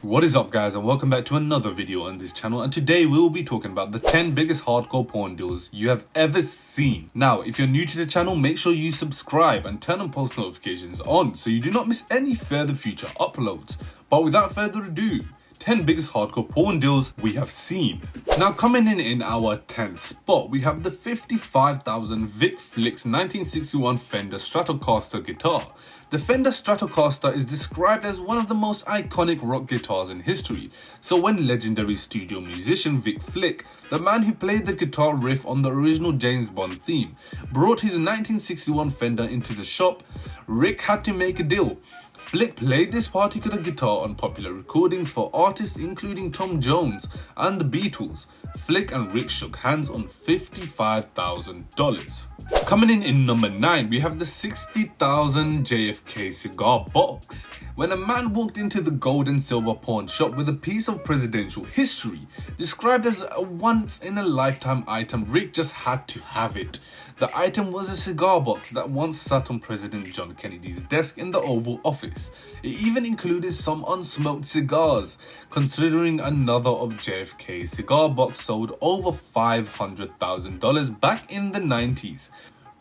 What is up guys, and welcome back to another video on this channel, and today we will be talking about the 10 biggest hardcore porn deals you have ever seen. Now, if you're new to the channel, make sure you subscribe and turn on post notifications on so you do not miss any further future uploads. But without further ado, 10 biggest hardcore porn deals we have seen. Now, coming in our 10th spot, we have the $55,000 Vic Flicks 1961 Fender Stratocaster guitar. The Fender Stratocaster is described as one of the most iconic rock guitars in history. So when legendary studio musician Vic Flick, the man who played the guitar riff on the original James Bond theme, brought his 1961 Fender into the shop, Rick had to make a deal. Flick played this particular guitar on popular recordings for artists including Tom Jones and the Beatles. Flick and Rick shook hands on $55,000. Coming in number 9, we have the $60,000 JFK cigar box. When a man walked into the gold and silver pawn shop with a piece of presidential history, described as a once-in-a-lifetime item, Rick just had to have it. The item was a cigar box that once sat on President John Kennedy's desk in the Oval Office. It even included some unsmoked cigars, considering another of JFK's cigar box sold over $500,000 back in the 90s.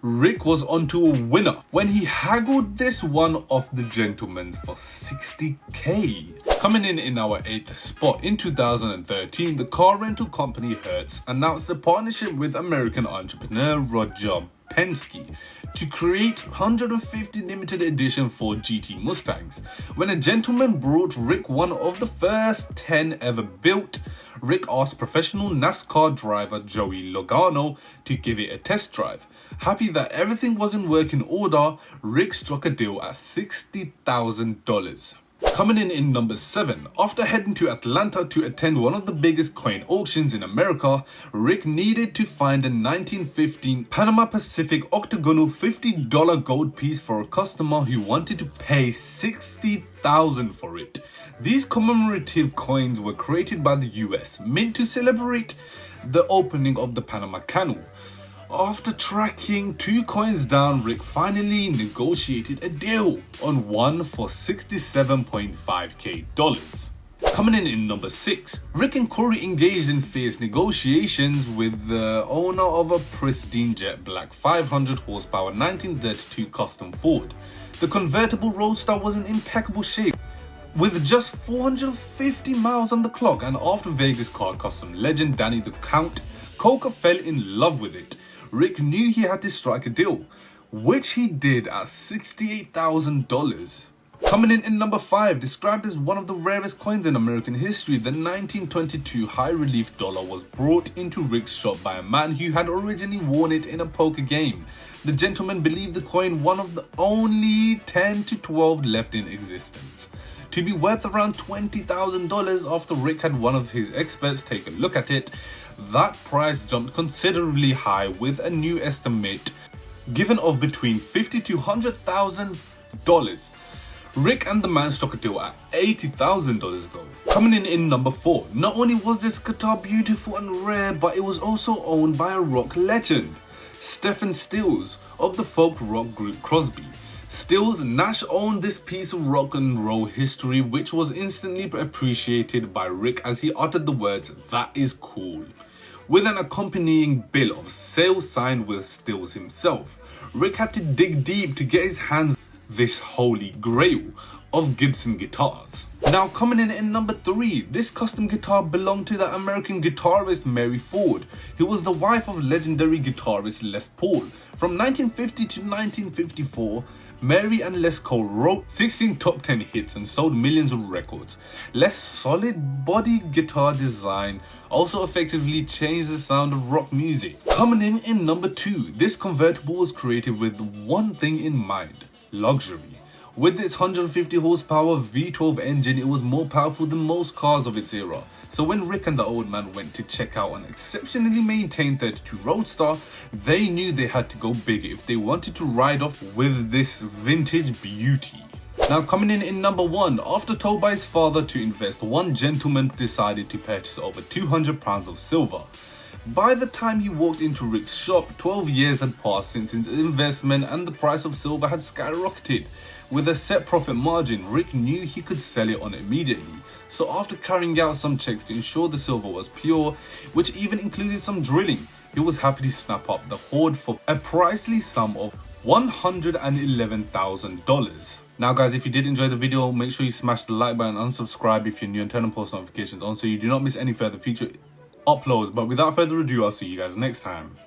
Rick was onto a winner when he haggled this one off the gentleman's for $60K. Coming in our 8th spot, in 2013, the car rental company Hertz announced a partnership with American entrepreneur Roger Penske to create 150 limited edition Ford GT Mustangs. When a gentleman brought Rick one of the first 10 ever built, Rick asked professional NASCAR driver Joey Logano to give it a test drive. Happy that everything was in working order, Rick struck a deal at $60,000. Coming in number 7, after heading to Atlanta to attend one of the biggest coin auctions in America, Rick needed to find a 1915 Panama Pacific octagonal $50 gold piece for a customer who wanted to pay $60,000 for it. These commemorative coins were created by the US Mint to celebrate the opening of the Panama Canal. After tracking 2 coins down, Rick finally negotiated a deal on one for $67.5K. Coming in number 6, Rick and Corey engaged in fierce negotiations with the owner of a pristine jet black 500 horsepower 1932 custom Ford. The convertible Roadster was in impeccable shape, with just 450 miles on the clock, and after Vegas car custom legend Danny the Count Coker fell in love with it, Rick knew he had to strike a deal, which he did at $68,000. Coming in number 5, described as one of the rarest coins in American history, the 1922 high-relief dollar was brought into Rick's shop by a man who had originally worn it in a poker game. The gentleman believed the coin one of the only 10 to 12 left in existence to be worth around $20,000. After Rick had one of his experts take a look at it, that price jumped considerably high, with a new estimate given of between $50,000 to $100,000. Rick and the man struck a deal at $80,000 though. Coming in number 4, not only was this guitar beautiful and rare, but it was also owned by a rock legend, Stephen Stills of the folk rock group Crosby. Stills Nash owned this piece of rock and roll history, which was instantly appreciated by Rick as he uttered the words, "That is cool," with an accompanying bill of sale signed with Stills himself. Rick had to dig deep to get his hands on this holy grail of Gibson guitars. Now, coming in number 3, this custom guitar belonged to the American guitarist Mary Ford, who was the wife of legendary guitarist Les Paul. From 1950 to 1954, Mary and Les Paul wrote 16 top 10 hits and sold millions of records. Les' solid body guitar design also effectively changed the sound of rock music. Coming in number 2, this convertible was created with one thing in mind: luxury. With its 150 horsepower V12 engine, it was more powerful than most cars of its era. So when Rick and the old man went to check out an exceptionally maintained 32 Roadster, they knew they had to go big if they wanted to ride off with this vintage beauty. Now, coming in number 1, after told by his father to invest, one gentleman decided to purchase over 200 pounds of silver. By the time he walked into Rick's shop, 12 years had passed since his investment and the price of silver had skyrocketed. With a set profit margin, Rick knew he could sell it on immediately. So after carrying out some checks to ensure the silver was pure, which even included some drilling, he was happy to snap up the hoard for a pricely sum of $111,000. Now guys, if you did enjoy the video, make sure you smash the like button and unsubscribe if you're new, and turn on post notifications on so you do not miss any further future uploads. But without further ado, I'll see you guys next time.